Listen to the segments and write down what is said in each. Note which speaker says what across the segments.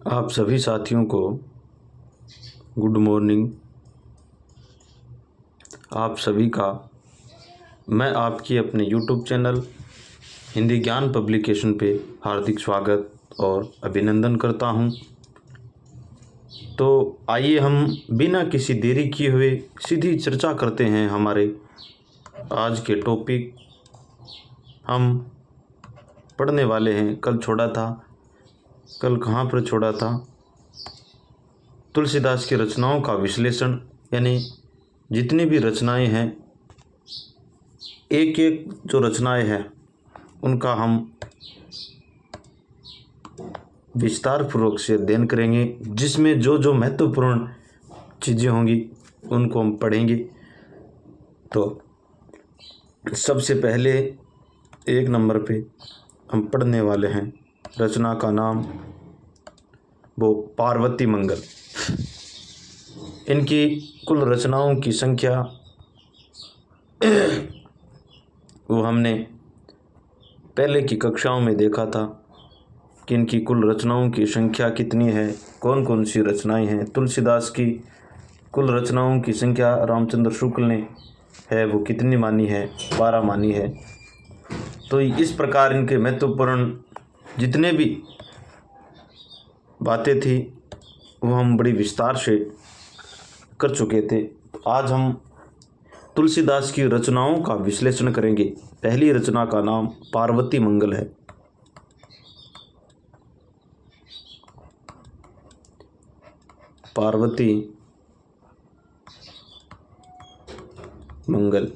Speaker 1: आप सभी साथियों को गुड मॉर्निंग। आप सभी का मैं आपकी अपने YouTube चैनल हिंदी ज्ञान पब्लिकेशन पे हार्दिक स्वागत और अभिनंदन करता हूं। तो आइए हम बिना किसी देरी किए हुए सीधी चर्चा करते हैं। हमारे आज के टॉपिक हम पढ़ने वाले हैं। कल कहाँ पर छोड़ा था? तुलसीदास की रचनाओं का विश्लेषण, यानी जितनी भी रचनाएं हैं, एक एक जो रचनाएं हैं उनका हम विस्तार पूर्वक से अध्ययन करेंगे, जिसमें जो जो महत्वपूर्ण चीज़ें होंगी उनको हम पढ़ेंगे। तो सबसे पहले एक नंबर पे हम पढ़ने वाले हैं, रचना का नाम वो पार्वती मंगल। इनकी कुल रचनाओं की संख्या वो हमने पहले की कक्षाओं में देखा था कि इनकी कुल रचनाओं की संख्या कितनी है, कौन कौन सी रचनाएं हैं। तुलसीदास की कुल रचनाओं की संख्या रामचंद्र शुक्ल ने है वो कितनी मानी है? 12 मानी है। तो इस प्रकार इनके महत्वपूर्ण जितने भी बातें थी वो हम बड़ी विस्तार से कर चुके थे। तो आज हम तुलसीदास की रचनाओं का विश्लेषण करेंगे। पहली रचना का नाम पार्वती मंगल है। पार्वती मंगल,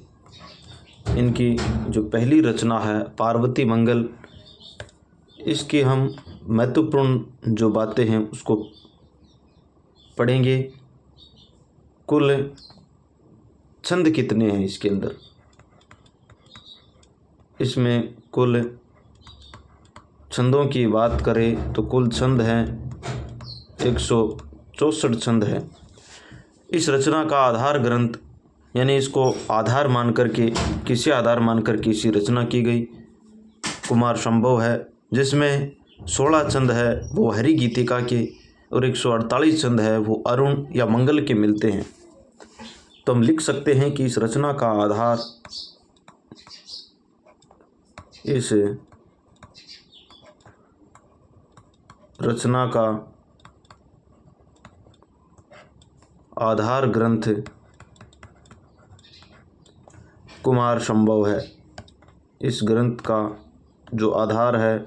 Speaker 1: इनकी जो पहली रचना है पार्वती मंगल, इसकी हम महत्वपूर्ण जो बातें हैं उसको पढ़ेंगे। कुल छंद कितने हैं इसके अंदर? इसमें कुल छंदों की बात करें तो कुल छंद हैं 164 छंद हैं। इस रचना का आधार ग्रंथ, यानी इसको आधार मान करके इसी रचना की गई, कुमार संभव है, जिसमें 16 छंद है वो हरि गीतिका के और 148 छंद है वो अरुण या मंगल के मिलते हैं। तो हम लिख सकते हैं कि इस रचना का आधार, इस रचना का आधार ग्रंथ कुमार संभव है। इस ग्रंथ का जो आधार है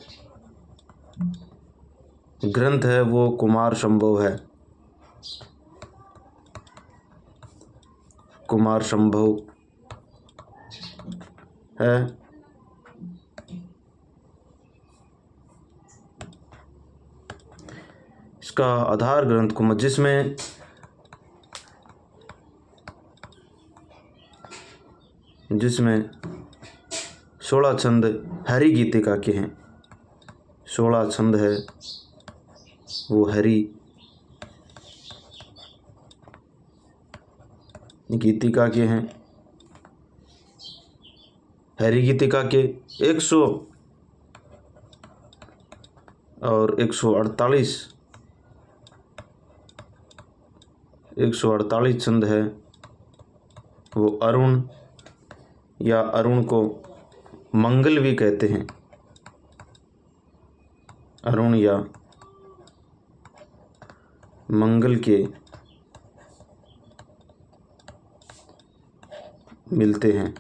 Speaker 1: ग्रंथ है वो कुमार संभव है। कुमार संभव है। इसका आधार ग्रंथ कुमार, जिसमें 16 छंद हरि गीतिका के हैं। 16 छंद है वो हरि गीतिका के हैं। हरि गीतिका के 148 छंद है वो अरुण या अरुण को मंगल भी कहते हैं। अरुण या मंगल के मिलते हैं।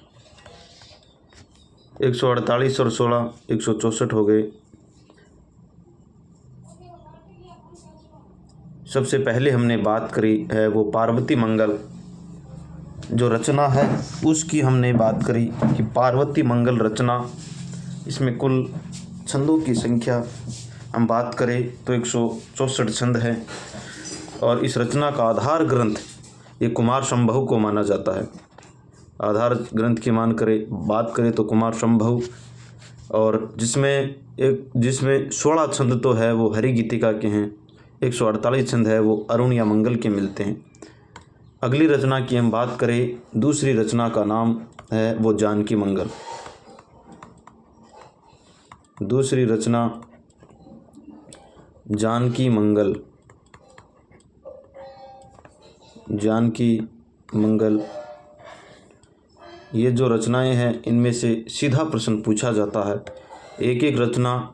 Speaker 1: 148 और 16 164 हो गए। सबसे पहले हमने बात करी है वो पार्वती मंगल जो रचना है उसकी हमने बात करी कि पार्वती मंगल रचना, इसमें कुल छंदों की संख्या हम बात करें तो 164 छंद है और इस रचना का आधार ग्रंथ ये कुमार संभव को माना जाता है। आधार ग्रंथ की बात करें तो कुमार संभव, और जिसमें 16 छंद तो है वो हरि गीतिका के हैं, 148 छंद है वो अरुण या मंगल के मिलते हैं। अगली रचना की हम बात करें, दूसरी रचना का नाम है वो जानकी मंगल। दूसरी रचना जानकी मंगल, जानकी मंगल, ये जो रचनाएं हैं इनमें से सीधा प्रश्न पूछा जाता है। एक एक रचना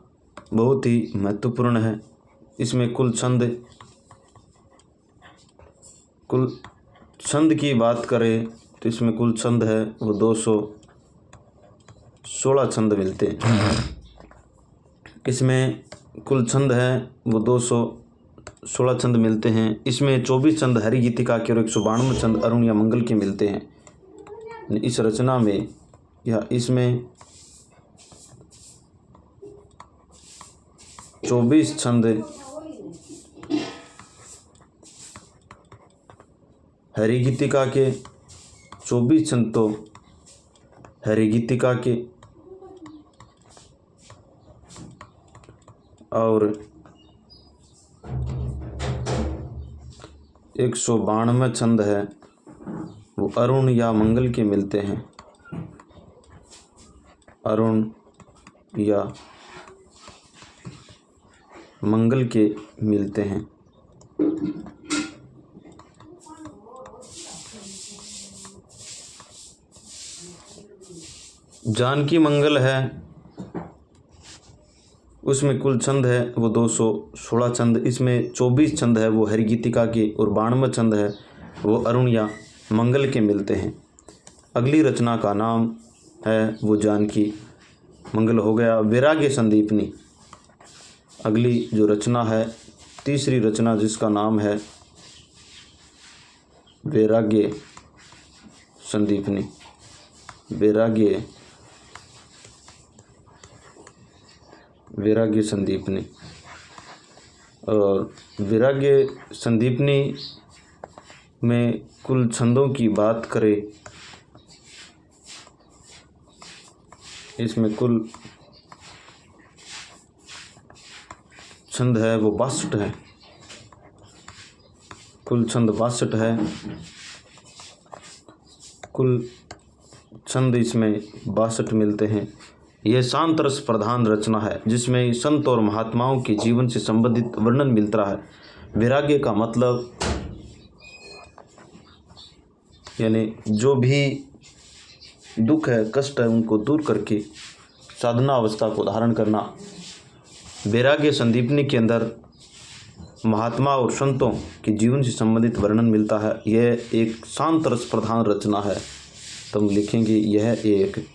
Speaker 1: बहुत ही महत्वपूर्ण है। इसमें कुल छंद की बात करें तो इसमें कुल छंद है वो 216 छंद मिलते हैं। इसमें कुल छंद है वो 216 छंद मिलते हैं। इसमें 24 छंद हरि गीतिका के और 192 छंद अरुण या मंगल के मिलते हैं। इस रचना में या इसमें 24 छंद हरि गीतिका के, 24 छंद तो हरि गीतिका के और 192 छंद है वो अरुण या मंगल के मिलते हैं। अरुण या मंगल के मिलते हैं। जानकी मंगल है उसमें कुल छंद है वो 216 छंद। इसमें 24 छंद है वो हरि गीतिका के और 92 छंद है वो अरुण या मंगल के मिलते हैं। अगली रचना का नाम है वो जानकी मंगल हो गया। वैराग्य संदीपनी, अगली जो रचना है तीसरी रचना जिसका नाम है वैराग्य संदीपनी। वैराग्य संदीपनी और वैराग्य संदीपनी में कुल छंदों की बात करें इसमें कुल छंद है वो 62 है। कुल छंद 62 है। कुल छंद इसमें 62 मिलते हैं। यह शांत रस प्रधान रचना है जिसमें संत और महात्माओं के जीवन से संबंधित वर्णन मिलता है। वैराग्य का मतलब यानी जो भी दुख है, कष्ट है, उनको दूर करके साधना अवस्था को धारण करना। वैराग्य संदीपनी के अंदर महात्मा और संतों के जीवन से संबंधित वर्णन मिलता है। यह एक शांत रस प्रधान रचना है। तो हम लिखेंगे यह एक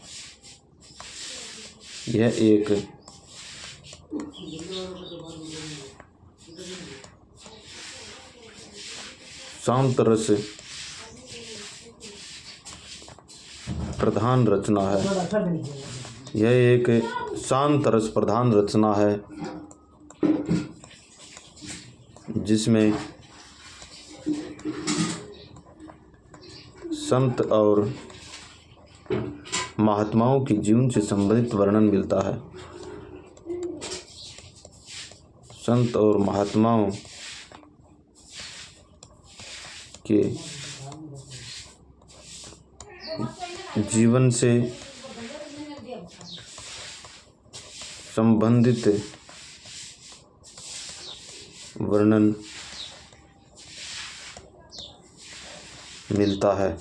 Speaker 1: शांत रस प्रधान रचना है। यह एक शांत रस प्रधान रचना है जिसमें संत और महात्माओं के जीवन से संबंधित वर्णन मिलता है। संत और महात्माओं के जीवन से संबंधित वर्णन मिलता है।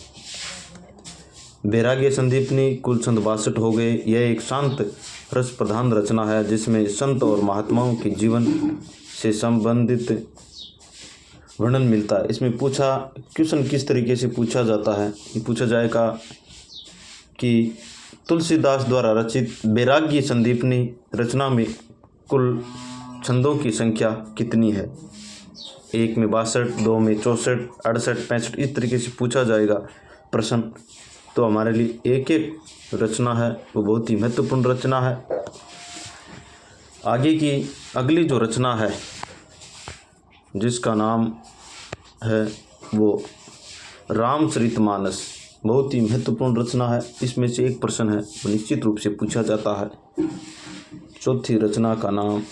Speaker 1: वैराग्य संदीपनी कुल छंद 62 हो गए। यह एक शांत रस प्रधान रचना है जिसमें संत और महात्माओं के जीवन से संबंधित वर्णन मिलता है। इसमें क्वेश्चन किस तरीके से पूछा जाता है, ये पूछा जाएगा कि तुलसीदास द्वारा रचित वैराग्य संदीपनी रचना में कुल छंदों की संख्या कितनी है। 1 में 62, 2 में 64, 68, 65 इस तरीके से पूछा जाएगा प्रश्न। तो हमारे लिए एक एक रचना है वो बहुत ही महत्वपूर्ण रचना है। आगे की अगली जो रचना है जिसका नाम है वो रामचरितमानस, बहुत ही महत्वपूर्ण रचना है। इसमें से एक प्रश्न है वो निश्चित रूप से पूछा जाता है। चौथी रचना का नाम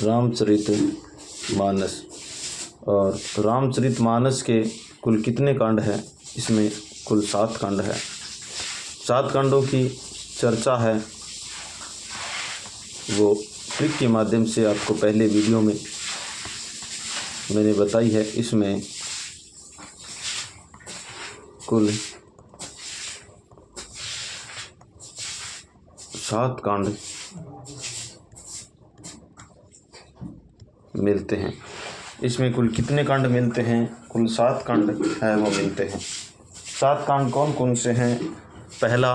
Speaker 1: रामचरितमानस और रामचरितमानस के कुल कितने कांड हैं, इसमें कुल 7 कांड है। 7 कांडों की चर्चा है वो ट्रिक के माध्यम से आपको पहले वीडियो में मैंने बताई है। इसमें कुल 7 कांड मिलते हैं। इसमें कुल कितने कांड मिलते हैं? कुल 7 कांड है वो मिलते हैं। 7 कांड कौन कौन से हैं? पहला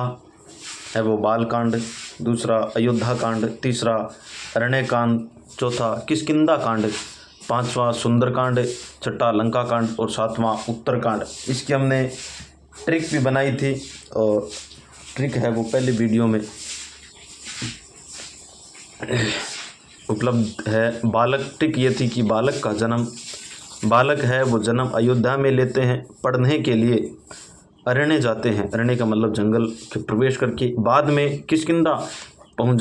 Speaker 1: है वो बाल कांड, दूसरा अयोध्या कांड, तीसरा अरण्य कांड, चौथा किष्किंधा कांड, पांचवा सुंदर कांड, छठा लंका कांड और सातवां उत्तर कांड। इसकी हमने ट्रिक भी बनाई थी और ट्रिक है वो पहले वीडियो में उपलब्ध है। बालक ट्रिक ये थी कि बालक है वो जन्म अयोध्या में लेते हैं, पढ़ने के लिए अरण्य जाते हैं, अरण्य का मतलब जंगल के प्रवेश करके बाद में किष्किंधा पहुंच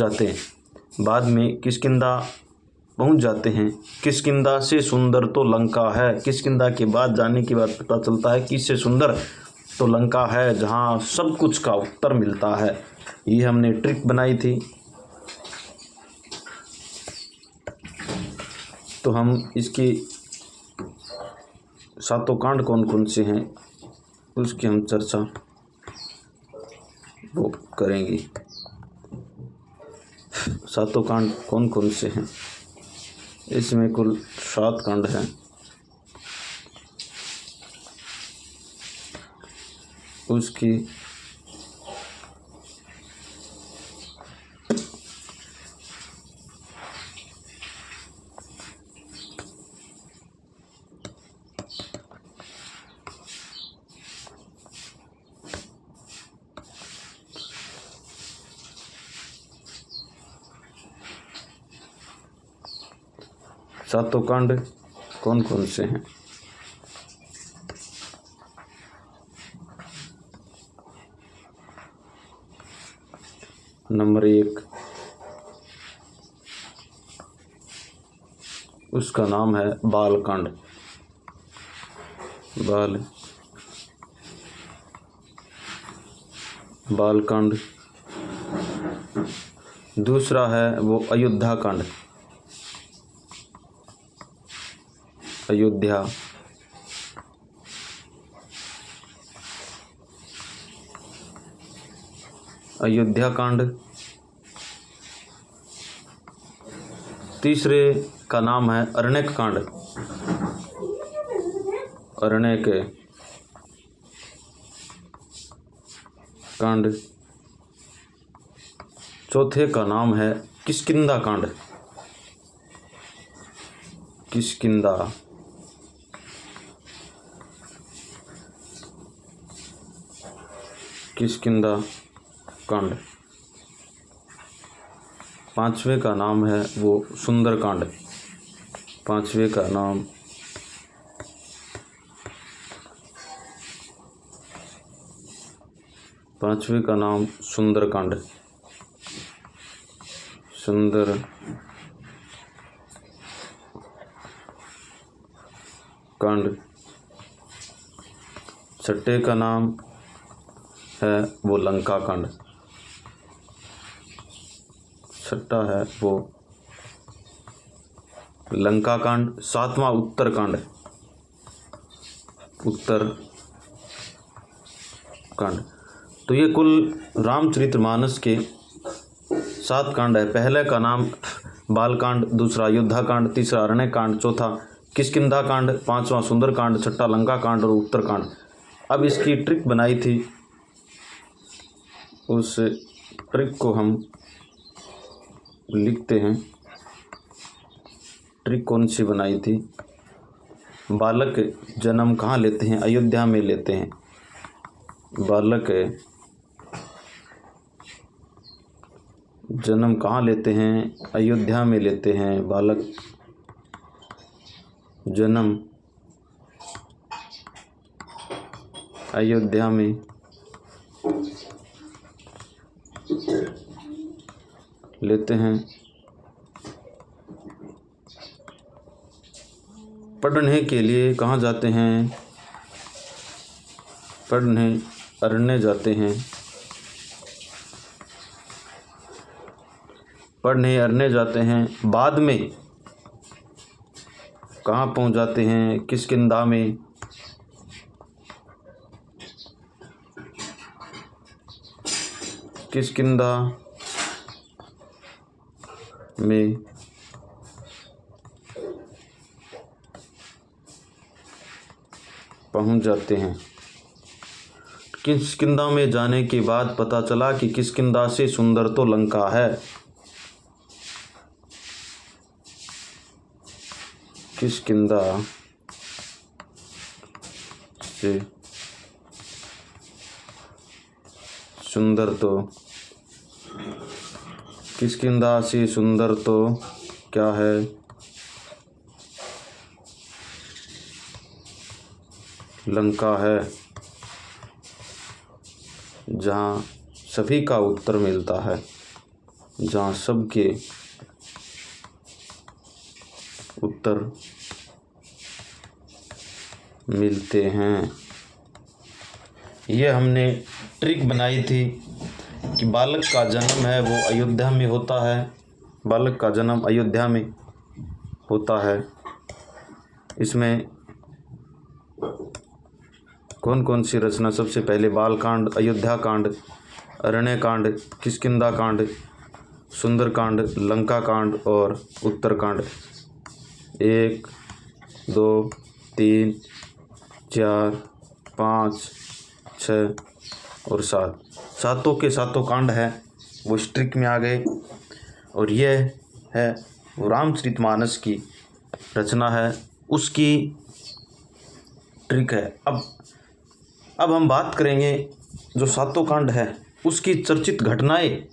Speaker 1: जाते हैं। किष्किंधा से सुंदर तो लंका है। किष्किंधा के बाद जाने के बाद पता चलता है कि इससे सुंदर तो लंका है जहाँ सब कुछ का उत्तर मिलता है। ये हमने ट्रिक बनाई थी। तो हम इसके 7 कांड कौन कौन से हैं उसकी हम चर्चा वो करेंगे। 7 कांड कौन कौन से हैं? इसमें कुल 7 कांड हैं। उसकी सातों कांड कौन कौन से हैं? नंबर 1 उसका नाम है बाल कांड। बाल कांड। दूसरा है वो अयोध्या कांड। अयोध्या कांड। तीसरे का नाम है अरण्यक कांड। अरण्यक कांड। चौथे का नाम है किष्किंधा कांड। किष्किंधा कांड। पांचवे का नाम है वो सुंदर कांड। पांचवे का नाम सुंदर कांड। सुंदर कांड। छठे का नाम है वो लंका कांड। छठा है वो लंका कांड। सातवां उत्तर कांड। तो ये कुल रामचरितमानस के 7 कांड है। पहले का नाम बाल कांड, दूसरा अयोध्या कांड, तीसरा अरण्य कांड, चौथा किष्किंधा कांड, पांचवा सुंदर कांड, छठा लंका कांड और उत्तर कांड। अब इसकी ट्रिक बनाई थी, उस ट्रिक को हम लिखते हैं। ट्रिक कौन सी बनाई थी? बालक जन्म कहाँ लेते हैं? अयोध्या में लेते हैं। बालक जन्म कहाँ लेते हैं? अयोध्या में लेते हैं। बालक जन्म अयोध्या में लेते हैं। पढ़ने के लिए कहाँ जाते हैं? पढ़ने अरण्य जाते हैं। पढ़ने अरने जाते हैं, बाद में कहाँ पहुँच जाते हैं, किष्किंधा में। किष्किंधा में पहुँच जाते हैं। किष्किंधा में जाने के बाद पता चला कि किष्किंधा से सुंदर तो लंका है। किष्किंधा से सुंदर तो किष्किंधा से सुंदर तो क्या है, लंका है, जहाँ सभी का उत्तर मिलता है, जहाँ सबके उत्तर मिलते हैं। ये हमने ट्रिक बनाई थी कि बालक का जन्म है वो अयोध्या में होता है, बालक का जन्म अयोध्या में होता है। इसमें कौन कौन सी रचना, सबसे पहले बालकांड, अयोध्या कांड, अरण्य कांड, किष्किंधा कांड, सुंदर कांड, लंका कांड और उत्तर कांड। 1 2 3 4 5 6 और 7, सातों के सातों कांड है वो इस ट्रिक में आ गए। और यह है वो रामचरितमानस की रचना है, उसकी ट्रिक है। अब हम बात करेंगे जो सातों कांड है उसकी चर्चित घटनाएं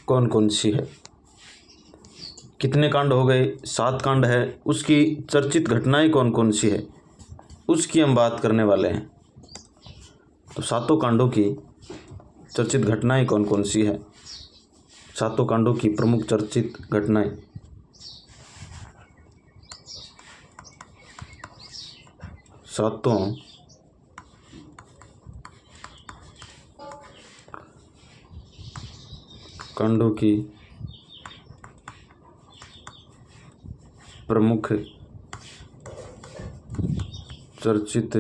Speaker 1: कौन कौन सी है। कितने कांड हो गए, 7 कांड है, उसकी चर्चित घटनाएं कौन कौन सी है उसकी हम बात करने वाले हैं। तो सातों कांडों की चर्चित घटनाएं कौन कौन सी है, सातों कांडों की प्रमुख चर्चित घटनाएं। सातों कांडों की प्रमुख चर्चित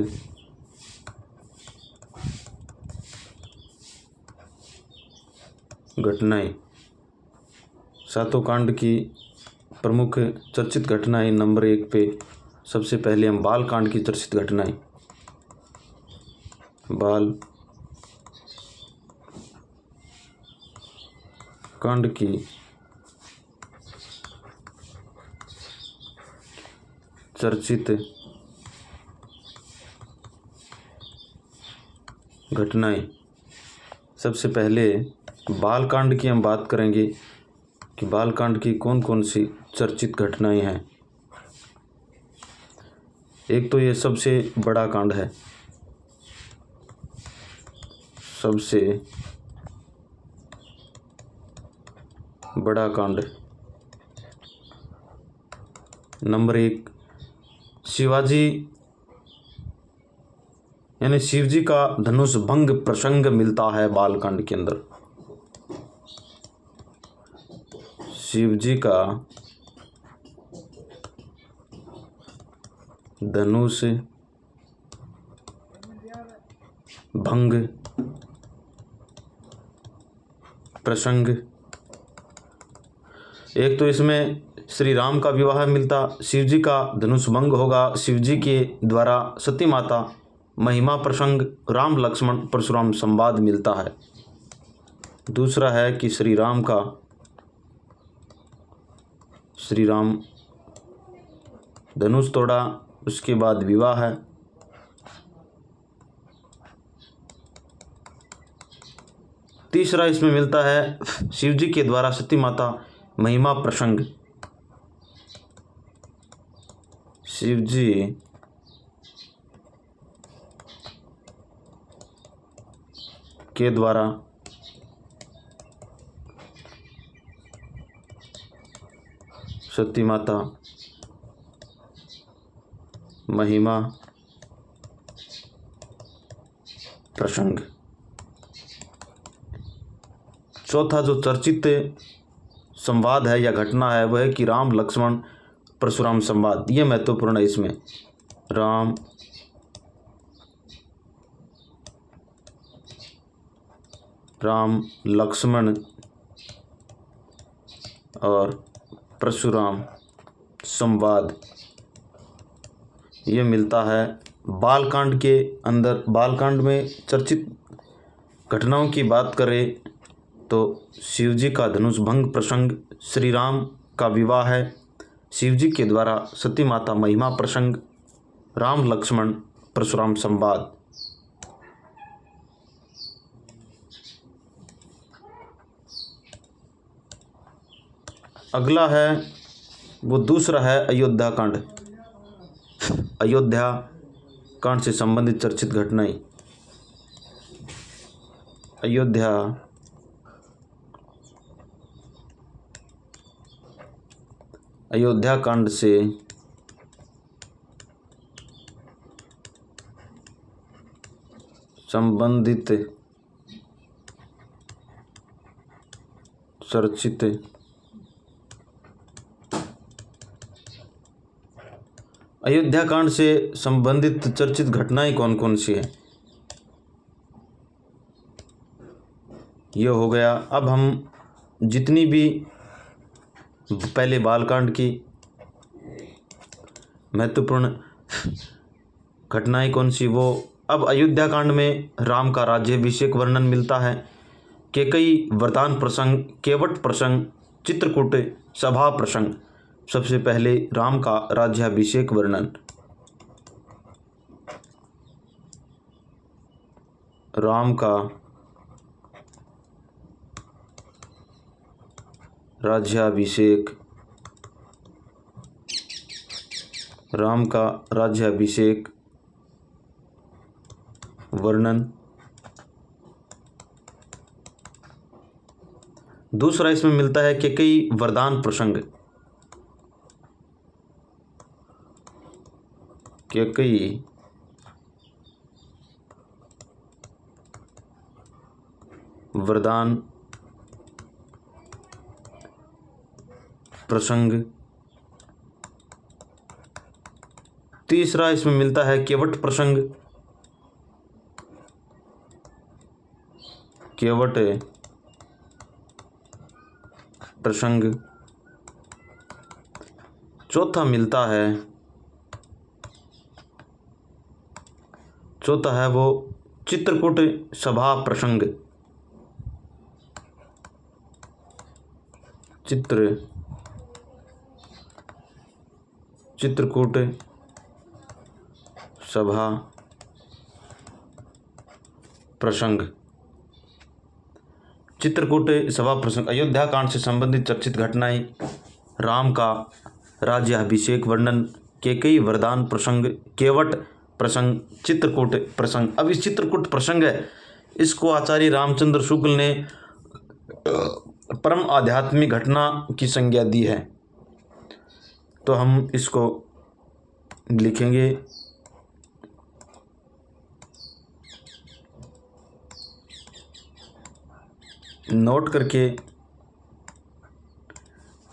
Speaker 1: घटनाएं। सातों कांड की प्रमुख चर्चित घटनाएं नंबर 1 पे सबसे पहले हम बाल कांड की चर्चित घटनाएं। बाल कांड की चर्चित घटनाएं। सबसे पहले बालकांड की हम बात करेंगे कि बालकांड की कौन कौन सी चर्चित घटनाएं हैं। एक तो ये सबसे बड़ा कांड है, सबसे बड़ा कांड। नंबर 1, शिवाजी यानी शिवजी का धनुष भंग प्रसंग मिलता है बालकांड के अंदर। शिवजी का धनुष भंग प्रसंग। एक तो इसमें श्री राम का विवाह मिलता, शिवजी का धनुष भंग होगा, शिवजी के द्वारा सती माता महिमा प्रसंग, राम लक्ष्मण परशुराम संवाद मिलता है। दूसरा है कि श्री राम धनुष तोड़ा, उसके बाद विवाह है। तीसरा इसमें मिलता है शिवजी के द्वारा सती माता महिमा प्रसंग। शिवजी के द्वारा सती माता महिमा प्रसंग। चौथा जो चर्चित संवाद है या घटना है वह है कि राम लक्ष्मण परशुराम संवाद। ये महत्वपूर्ण है इसमें। राम लक्ष्मण और परशुराम संवाद ये मिलता है बालकांड के अंदर। बालकांड में चर्चित घटनाओं की बात करें तो शिवजी का धनुष भंग प्रसंग, श्री राम का विवाह है, शिवजी के द्वारा सती माता महिमा प्रसंग, राम लक्ष्मण परशुराम संवाद। अगला है वो दूसरा है अयोध्या कांड। अयोध्या कांड से संबंधित चर्चित घटनाएं। अयोध्या कांड से संबंधित चर्चित अयोध्या कांड से संबंधित चर्चित घटनाएं कौन कौन सी हैं ये हो गया। अब हम जितनी भी पहले बालकांड की महत्वपूर्ण घटनाएं कौन सी वो। अब अयोध्या कांड में राम का राज्याभिषेक वर्णन मिलता है, कैकेयी वरदान प्रसंग, केवट प्रसंग, चित्रकूट सभा प्रसंग। सबसे पहले राम का राज्याभिषेक वर्णन। राम का राज्याभिषेक, राम का राज्याभिषेक वर्णन। दूसरा इसमें मिलता है कैकेयी वरदान प्रसंग। कैकेयी वरदान प्रसंग। तीसरा इसमें मिलता है केवट प्रसंग। केवट प्रसंग। चौथा है वो चित्रकूट सभा प्रसंग। चित्रकूट सभा प्रसंग। चित्रकूट सभा प्रसंग अयोध्या कांड से संबंधित चर्चित घटनाएं। राम का राज्याभिषेक वर्णन, कैकेयी वरदान प्रसंग, केवट प्रसंग, चित्रकूट प्रसंग। अब इस चित्रकूट प्रसंग है इसको आचार्य रामचंद्र शुक्ल ने परम आध्यात्मिक घटना की संज्ञा दी है, तो हम इसको लिखेंगे। नोट करके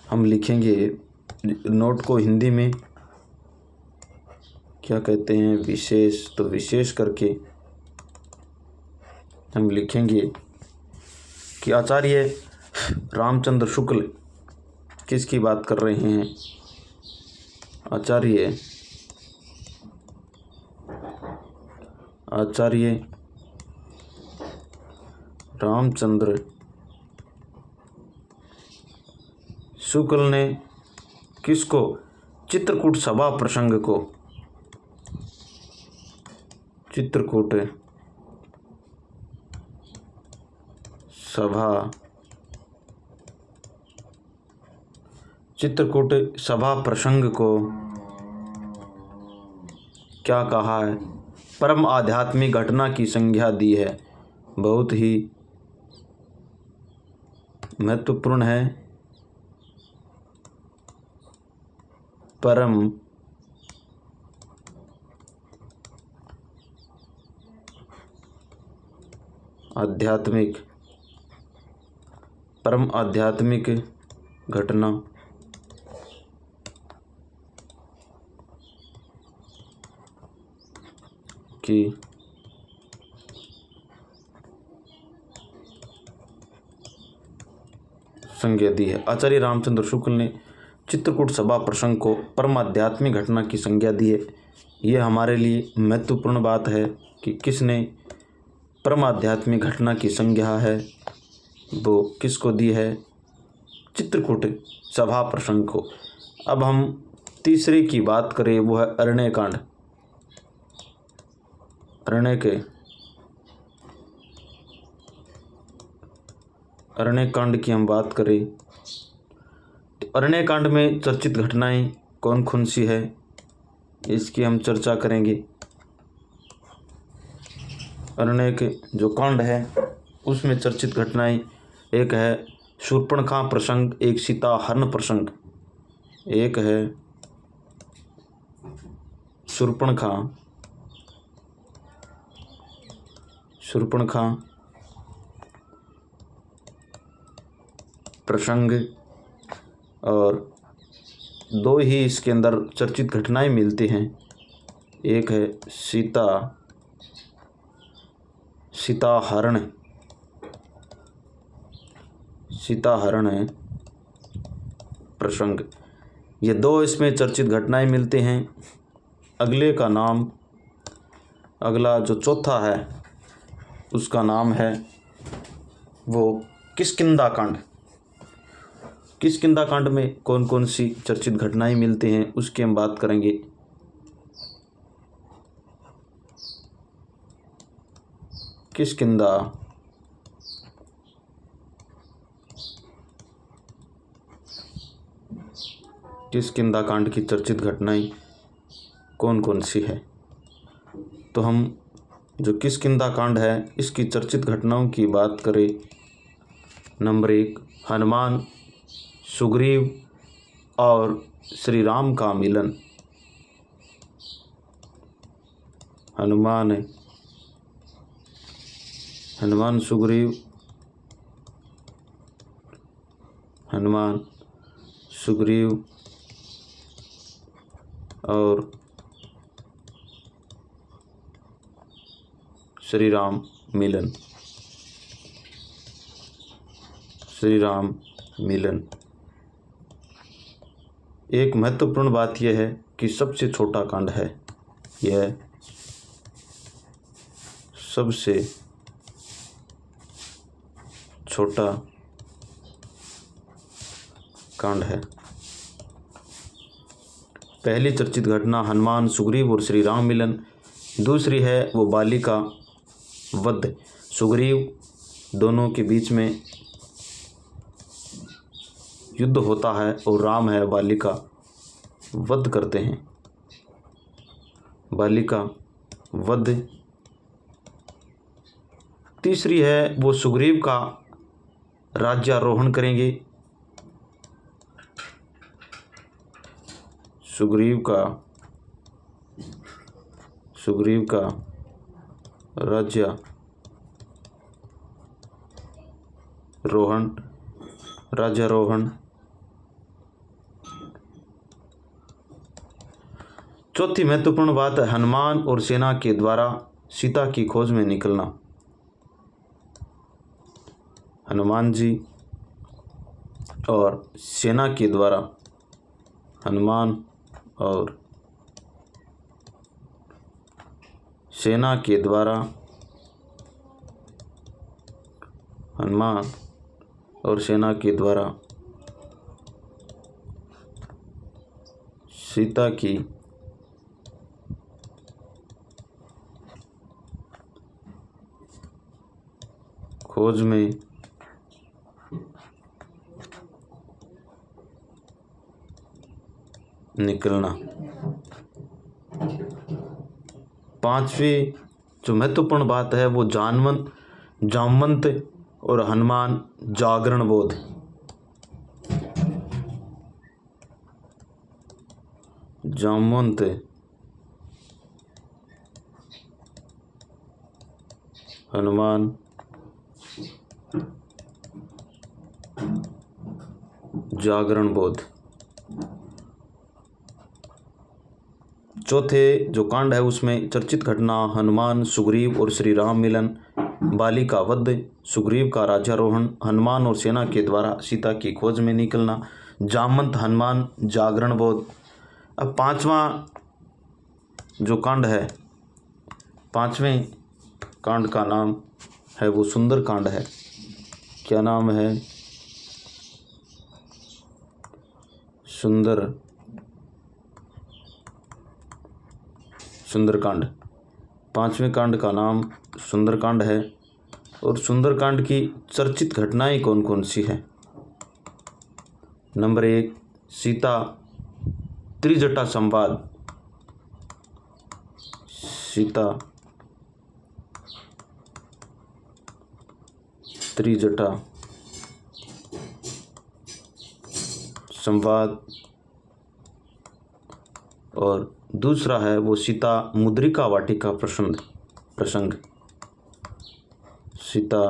Speaker 1: हम लिखेंगे। नोट को हिंदी में क्या कहते हैं, विशेष। तो विशेष करके हम लिखेंगे कि आचार्य रामचंद्र शुक्ल किसकी बात कर रहे हैं। आचार्य रामचंद्र शुक्ल ने किसको, चित्रकूट सभा प्रसंग को, चित्रकूट सभा प्रसंग को क्या कहा है, परम आध्यात्मिक घटना की संज्ञा दी है। बहुत ही महत्वपूर्ण है। परम आध्यात्मिक घटना की संज्ञा दी है। आचार्य रामचंद्र शुक्ल ने चित्रकूट सभा प्रसंग को परमाध्यात्मिक घटना की संज्ञा दी है। यह हमारे लिए महत्वपूर्ण बात है कि किसने परमाध्यात्मिक घटना की संज्ञा है वो किसको दी है, चित्रकूट सभा प्रसंग को। अब हम तीसरे की बात करें, वो है अरण्यकांड। अरण्यकांड की हम बात करें तो अरण्यकांड में चर्चित घटनाएं कौन कौन सी है, इसकी हम चर्चा करेंगे। अरण्यक जो कांड है उसमें चर्चित घटनाएं, एक है शूर्पणखा प्रसंग, एक सीता हरण प्रसंग। एक है शूर्पणखा प्रसंग, और दो ही इसके अंदर चर्चित घटनाएं मिलती हैं। एक है सीता हरण प्रसंग, ये दो इसमें चर्चित घटनाएं मिलते हैं। अगला जो चौथा है उसका नाम है वो किष्किंधा कांड। किष्किंधा कांड में कौन कौन सी चर्चित घटनाएं मिलती हैं उसकी हम बात करेंगे। किष्किंधा कांड की चर्चित घटनाएं कौन कौन सी है, तो हम जो किष्किंधा कांड है इसकी चर्चित घटनाओं की बात करें। नंबर 1, हनुमान, सुग्रीव और श्री राम का मिलन। हनुमान सुग्रीव और श्री राम मिलन। एक महत्वपूर्ण बात यह है कि सबसे छोटा कांड है यह, सबसे छोटा कांड है। पहली चर्चित घटना हनुमान, सुग्रीव और श्री राम मिलन। दूसरी है वो बाली का वध। सुग्रीव दोनों के बीच में युद्ध होता है और राम है बाली का वध करते हैं। बाली का वध। तीसरी है वो सुग्रीव का राज्यारोहण करेंगे। सुग्रीव का राज्यारोहण। चौथी महत्वपूर्ण बात है हनुमान और सेना के द्वारा सीता की खोज में निकलना। हनुमान जी और सेना के द्वारा, हनुमान और सेना के द्वारा सीता की खोज में निकलना। पांचवी जो महत्वपूर्ण बात है वो जामवंत और हनुमान जागरण बोध। जामवंत हनुमान जागरण बोध। चौथे जो कांड है उसमें चर्चित घटना हनुमान सुग्रीव और श्री राम मिलन, बाली का वध, सुग्रीव का राज्यारोहण, हनुमान और सेना के द्वारा सीता की खोज में निकलना, जामवंत हनुमान, जागरण बोध। अब पांचवा जो कांड है, पांचवें कांड का नाम है वो सुंदर कांड है। क्या नाम है? सुंदरकांड। पांचवें कांड का नाम सुंदरकांड है। और सुंदरकांड की चर्चित घटनाएं कौन कौन सी है? नंबर 1, सीता त्रिजटा संवाद। सीता त्रिजटा संवाद। और दूसरा है वो सीता मुद्रिका वाटिका प्रसंग। सीता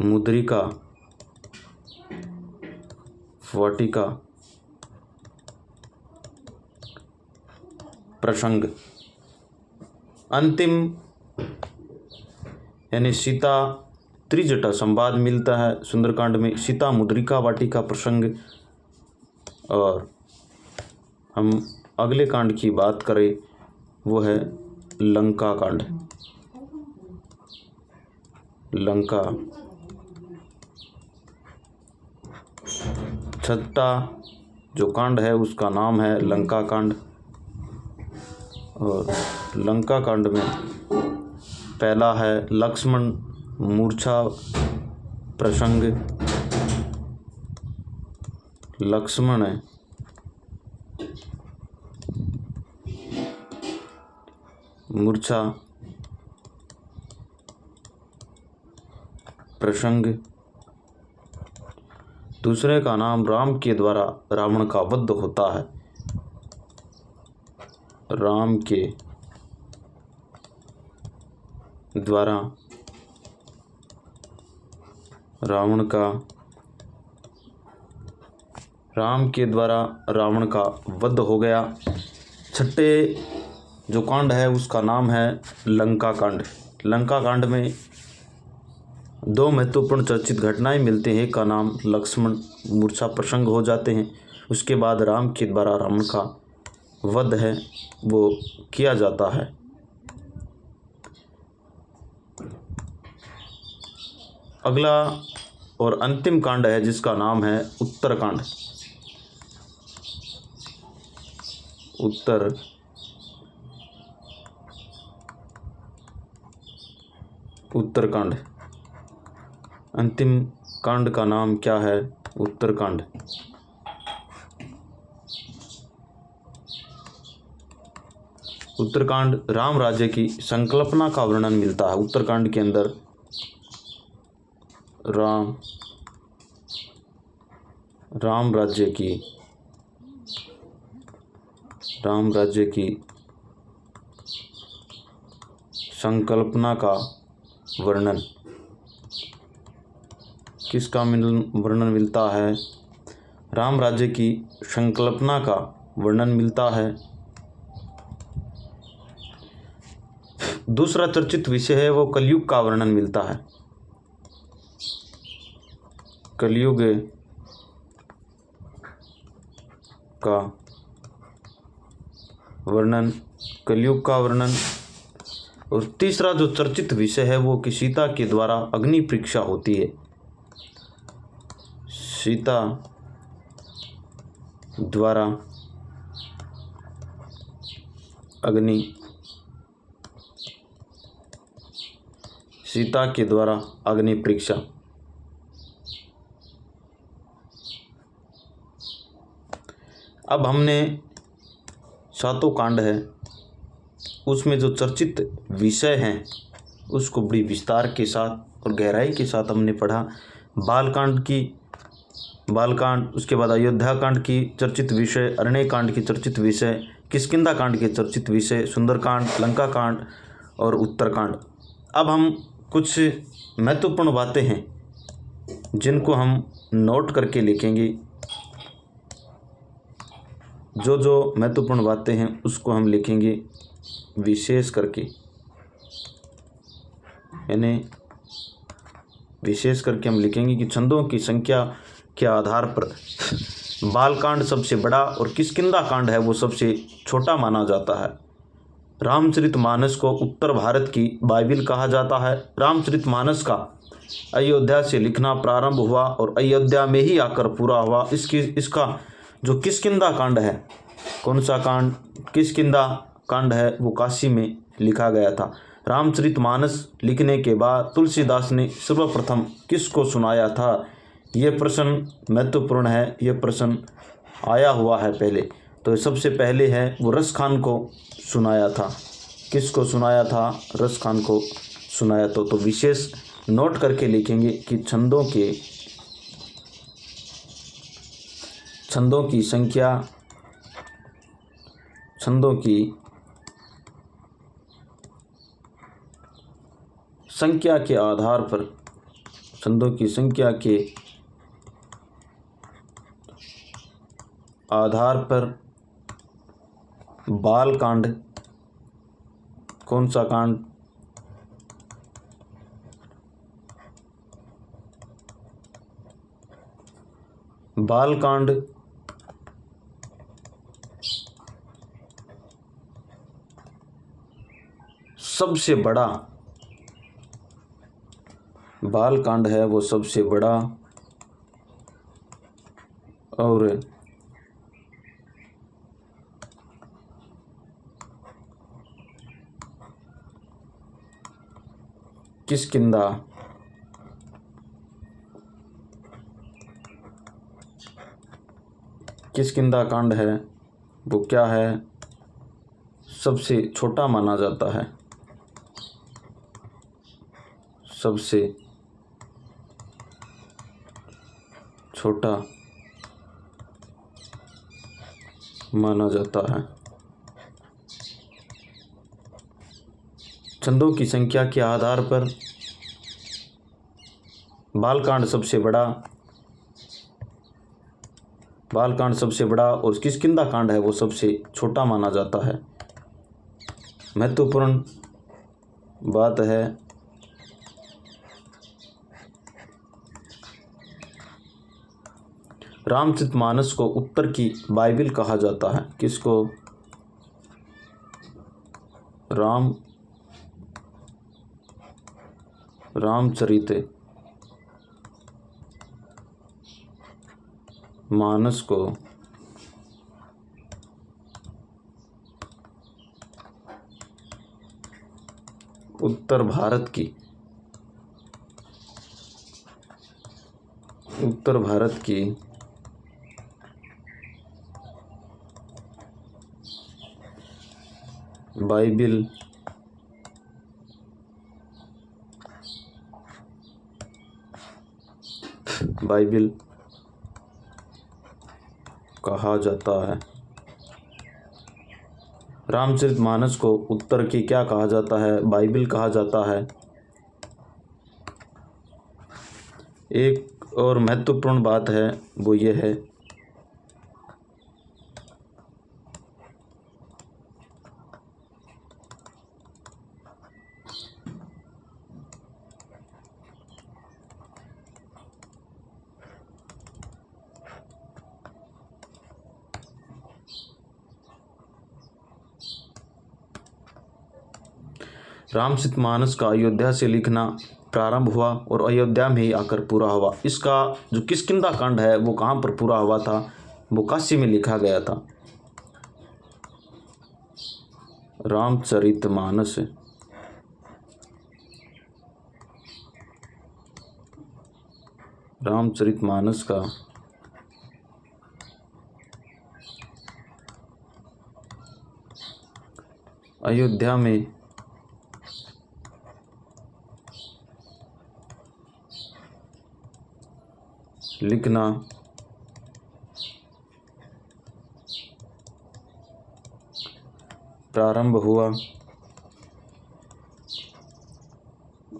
Speaker 1: मुद्रिका वाटिका प्रसंग। अंतिम यानी सीता त्रिजटा संवाद मिलता है सुंदरकांड में, सीता मुद्रिका वाटिका प्रसंग। और हम अगले कांड की बात करें वो है लंका कांड। लंका। छठा जो कांड है उसका नाम है लंका कांड। और लंका कांड में पहला है लक्ष्मण मूर्छा प्रसंग। लक्ष्मण मूर्छा प्रसंग। दूसरे का नाम राम के द्वारा रावण का वध होता है। राम के द्वारा रावण का वध हो गया। छठे जो कांड है उसका नाम है लंका कांड। लंका कांड में दो महत्वपूर्ण चर्चित घटनाएं मिलते हैं। एक का नाम लक्ष्मण मूर्छा प्रसंग हो जाते हैं, उसके बाद राम के द्वारा रावण का वध है वो किया जाता है। अगला और अंतिम कांड है जिसका नाम है उत्तरकांड। उत्तरकांड। अंतिम कांड का नाम क्या है? उत्तरकांड। उत्तरकांड राम राज्य की संकल्पना का वर्णन मिलता है। उत्तरकांड के अंदर राम राज्य की संकल्पना का वर्णन किसका वर्णन मिलता है? राम राज्य की संकल्पना का वर्णन मिलता है। दूसरा चर्चित विषय है वो कलयुग का वर्णन मिलता है। कलयुग का वर्णन। और तीसरा जो चर्चित विषय है वो कि सीता के द्वारा अग्नि परीक्षा होती है। सीता द्वारा अग्नि परीक्षा। अब हमने सातों कांड है उसमें जो चर्चित विषय हैं उसको बड़ी विस्तार के साथ और गहराई के साथ हमने पढ़ा। बालकांड, उसके बाद अयोध्या कांड की चर्चित विषय, अरण्य कांड की चर्चित विषय, किष्किंधा कांड के चर्चित विषय, सुंदरकांड, लंका कांड और उत्तरकांड। अब हम कुछ महत्वपूर्ण बातें हैं जिनको हम नोट करके लिखेंगे। जो जो महत्वपूर्ण बातें हैं उसको हम लिखेंगे विशेष करके, यानी विशेष करके हम लिखेंगे कि छंदों की संख्या के आधार पर बालकांड सबसे बड़ा और किष्किंधा कांड है वो सबसे छोटा माना जाता है। रामचरितमानस को उत्तर भारत की बाइबिल कहा जाता है। रामचरितमानस का अयोध्या से लिखना प्रारंभ हुआ और अयोध्या में ही आकर पूरा हुआ। इसका जो किष्किंधा कांड है, कौन सा कांड, किष्किंधा कांड है, वो काशी में लिखा गया था। रामचरितमानस लिखने के बाद तुलसीदास ने सर्वप्रथम किसको सुनाया था, ये प्रश्न महत्वपूर्ण है। ये प्रश्न आया हुआ है पहले, तो सबसे पहले है वो रस खान को सुनाया था। किसको सुनाया था, रस खान को सुनाया। तो विशेष नोट करके लिखेंगे कि छंदों की संख्या के आधार पर, छंदों की संख्या के आधार पर बालकांड, कौन सा कांड, बालकांड सबसे बड़ा, बालकांड है वो सबसे बड़ा और किष्किंधा कांड है वो क्या है, सबसे छोटा माना जाता है, सबसे छोटा माना जाता है। छंदों की संख्या के आधार पर बालकांड सबसे बड़ा और किष्किंधा कांड है वो सबसे छोटा माना जाता है। महत्वपूर्ण बात है रामचरितमानस को उत्तर की बाइबिल कहा जाता है। किसको, रामचरितमानस को उत्तर भारत की बाइबिल कहा जाता है। रामचरितमानस को उत्तर की क्या कहा जाता है, बाइबिल कहा जाता है। एक और महत्वपूर्ण बात है वो ये है रामचरितमानस का अयोध्या से लिखना प्रारंभ हुआ और अयोध्या में ही आकर पूरा हुआ। इसका जो किष्किंधा कांड है वो कहाँ पर पूरा हुआ था, वो काशी में लिखा गया था। रामचरितमानस का अयोध्या में लिखना प्रारंभ हुआ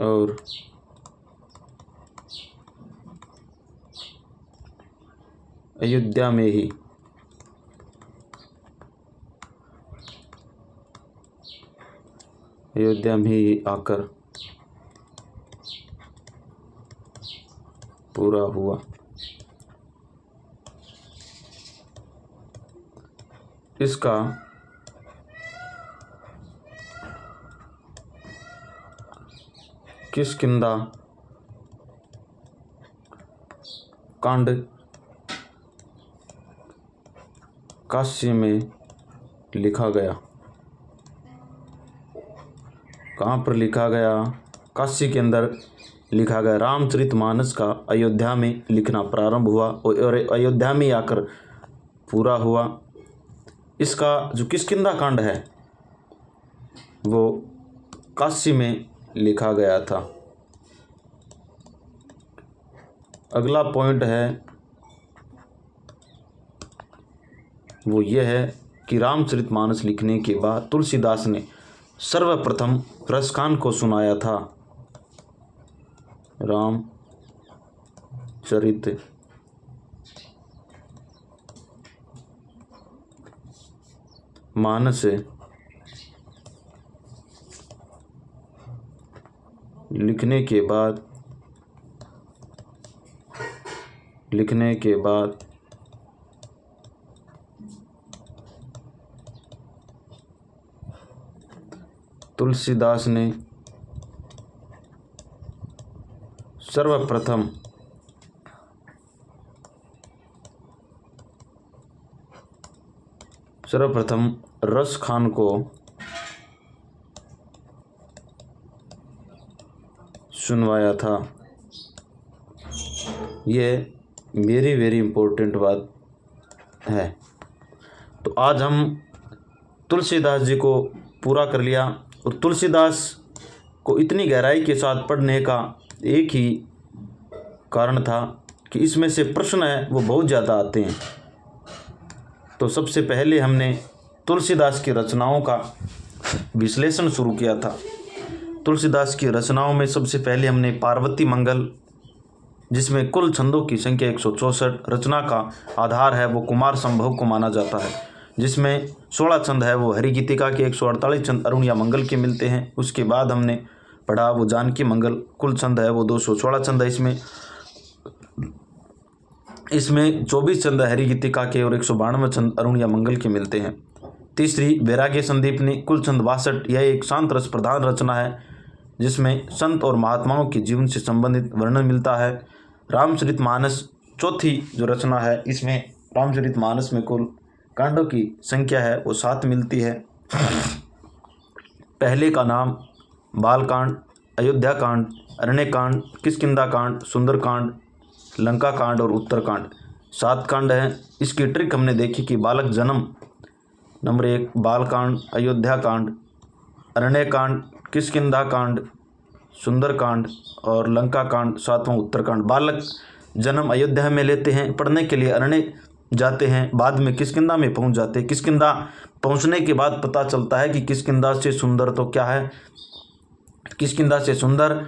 Speaker 1: और अयोध्या में ही आकर पूरा हुआ। इसका किष्किंधा कांड काशी में लिखा गया। कहाँ पर लिखा गया? काशी के अंदर लिखा गया। रामचरितमानस का अयोध्या में लिखना प्रारंभ हुआ और अयोध्या में आकर पूरा हुआ। इसका जो किष्किंधा कांड है वो काशी में लिखा गया था। अगला पॉइंट है वो ये है कि रामचरितमानस लिखने के बाद तुलसीदास ने सर्वप्रथम रसखान को सुनाया था। रामचरित मानस लिखने के बाद तुलसीदास ने सर्वप्रथम रसखान को सुनवाया था। ये वेरी इम्पोर्टेंट बात है। तो आज हम तुलसीदास जी को पूरा कर लिया और तुलसीदास को इतनी गहराई के साथ पढ़ने का एक ही कारण था कि इसमें से प्रश्न है वो बहुत ज़्यादा आते हैं। तो सबसे पहले हमने तुलसीदास की रचनाओं का विश्लेषण शुरू किया था। तुलसीदास की रचनाओं में सबसे पहले हमने पार्वती मंगल, जिसमें कुल छंदों की संख्या 164, रचना का आधार है वो कुमार संभव को माना जाता है, जिसमें 16 छंद है वो हरिगीतिका के, 148 छंद अरुणिया मंगल के मिलते हैं। उसके बाद हमने पढ़ा वो जानकी मंगल, कुल छंद है वो 216 छंद है। इसमें 24 छंद हरिगीतिका के और 192 छंद अरुणिया मंगल के मिलते हैं। तीसरी वैराग्य संदीपनी, कुल छंद 62। यह एक शांत रस प्रधान रचना है जिसमें संत और महात्माओं के जीवन से संबंधित वर्णन मिलता है। रामचरितमानस चौथी जो रचना है, इसमें रामचरितमानस में कुल कांडों की संख्या है वो 7 मिलती है। पहले का नाम बालकांड, अयोध्या कांड, अरण्य कांड, किष्किंधा कांड, सुंदरकांड, लंका कांड और उत्तरकांड, 7 कांड हैं। इसकी ट्रिक हमने देखी कि बालक जन्म नंबर 1, बालकांड, अयोध्या कांड, अरण्य कांड, किष्किंधा कांड, सुंदरकांड और लंका कांड, 7वां उत्तरकांड। बालक जन्म अयोध्या में लेते हैं, पढ़ने के लिए अरण्य जाते हैं, बाद में किष्किंधा में पहुंच जाते हैं। किष्किंधा पहुंचने के बाद पता चलता है कि किष्किंधा से सुंदर तो क्या है, किष्किंधा से सुंदर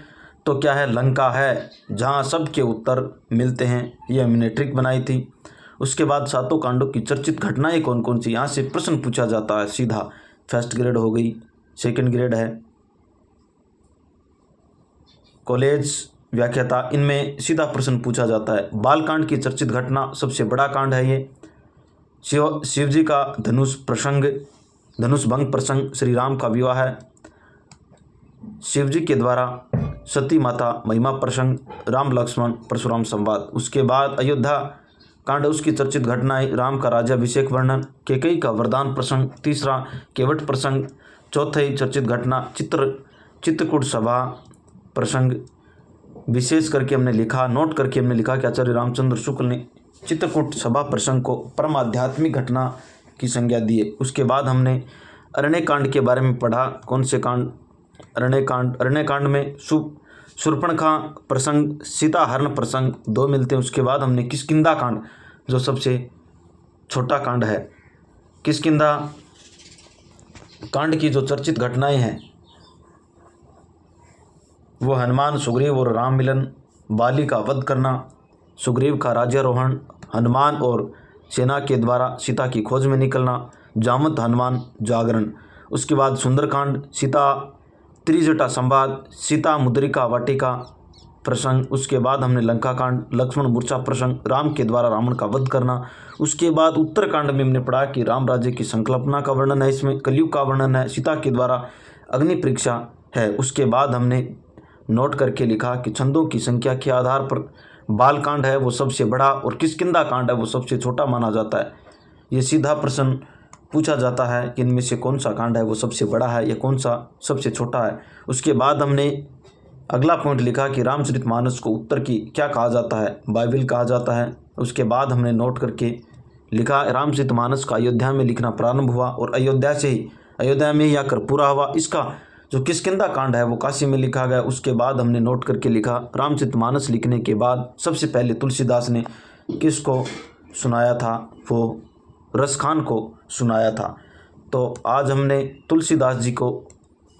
Speaker 1: तो क्या है, लंका है, जहां सबके उत्तर मिलते हैं। ये हमने ट्रिक बनाई थी। उसके बाद 7 कांडों की चर्चित घटनाएं कौन कौन सी, यहाँ से प्रश्न पूछा जाता है सीधा। फर्स्ट ग्रेड हो गई, सेकंड ग्रेड है, कॉलेज व्याख्याता, इनमें सीधा प्रश्न पूछा जाता है। बालकांड की चर्चित घटना सबसे बड़ा कांड है। ये शिव जी का धनुष भंग प्रसंग, श्री राम का विवाह है, शिव जी के द्वारा सती माता महिमा प्रसंग, राम लक्ष्मण परशुराम संवाद। उसके बाद अयोध्या कांड, उसकी चर्चित घटनाएं, राम का राज्याभिषेक वर्णन, कैकेयी का वरदान प्रसंग, तीसरा केवट प्रसंग, चौथी चर्चित घटना चित्रकूट सभा प्रसंग। विशेष करके हमने लिखा, नोट करके हमने लिखा कि आचार्य रामचंद्र शुक्ल ने चित्रकूट सभा प्रसंग को परम आध्यात्मिक घटना की संज्ञा दी है। उसके बाद हमने अरण्य कांड के बारे में पढ़ा। कौन से कांड? अरण्य कांड में शूर्पणखा प्रसंग, सीता हरण प्रसंग 2 मिलते हैं। उसके बाद हमने किष्किंधा कांड जो सबसे छोटा कांड है, किष्किंधा कांड की जो चर्चित घटनाएं हैं वो हनुमान सुग्रीव और राम मिलन, बाली का वध करना, सुग्रीव का राज्यारोहण, हनुमान और सेना के द्वारा सीता की खोज में निकलना, जामवंत हनुमान जागरण, उसके बाद सुंदरकांड, सीता त्रिजटा संवाद, सीता मुद्रिका वाटिका प्रसंग, उसके बाद हमने लंका कांड, लक्ष्मण मूर्छा प्रसंग, राम के द्वारा रावण का वध करना, उसके बाद उत्तरकांड में हमने पढ़ा कि राम राज्य की संकल्पना का वर्णन है, इसमें कलयुग का वर्णन है, सीता के द्वारा अग्नि परीक्षा है। उसके बाद हमने नोट करके लिखा कि छंदों की संख्या के आधार पर बालकांड है वो सबसे बड़ा और किष्किंधा कांड है वो सबसे छोटा माना जाता है। ये सीधा प्रश्न पूछा जाता है कि इनमें से कौन सा कांड है वो सबसे बड़ा है या कौन सा सबसे छोटा है। उसके बाद हमने अगला पॉइंट लिखा कि रामचरितमानस को उत्तर की क्या कहा जाता है, बाइबल कहा जाता है। उसके बाद हमने नोट करके लिखा रामचरितमानस का अयोध्या में लिखना प्रारंभ हुआ और अयोध्या में ही आकर पूरा हुआ। इसका जो किष्किंधा कांड है वो काशी में लिखा गया। उसके बाद हमने नोट करके लिखा रामचरितमानस लिखने के बाद सबसे पहले तुलसीदास ने किसको सुनाया था, वो रसखान को सुनाया था। तो आज हमने तुलसीदास जी को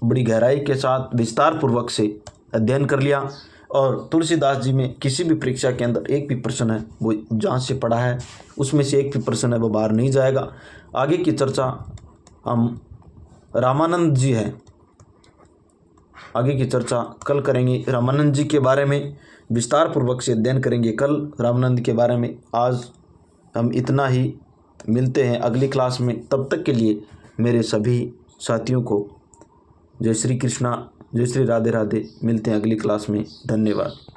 Speaker 1: बड़ी गहराई के साथ विस्तार पूर्वक से अध्ययन कर लिया और तुलसीदास जी में किसी भी परीक्षा के अंदर एक भी प्रश्न है वो जहाँ से पढ़ा है उसमें से एक भी प्रश्न है वो बाहर नहीं जाएगा। आगे की चर्चा हम रामानंद जी हैं, आगे की चर्चा कल करेंगे। रामानंद जी के बारे में विस्तार पूर्वक से अध्ययन करेंगे कल रामानंद के बारे में। आज हम इतना ही, मिलते हैं अगली क्लास में। तब तक के लिए मेरे सभी साथियों को जय श्री कृष्णा, जय श्री राधे राधे। मिलते हैं अगली क्लास में। धन्यवाद।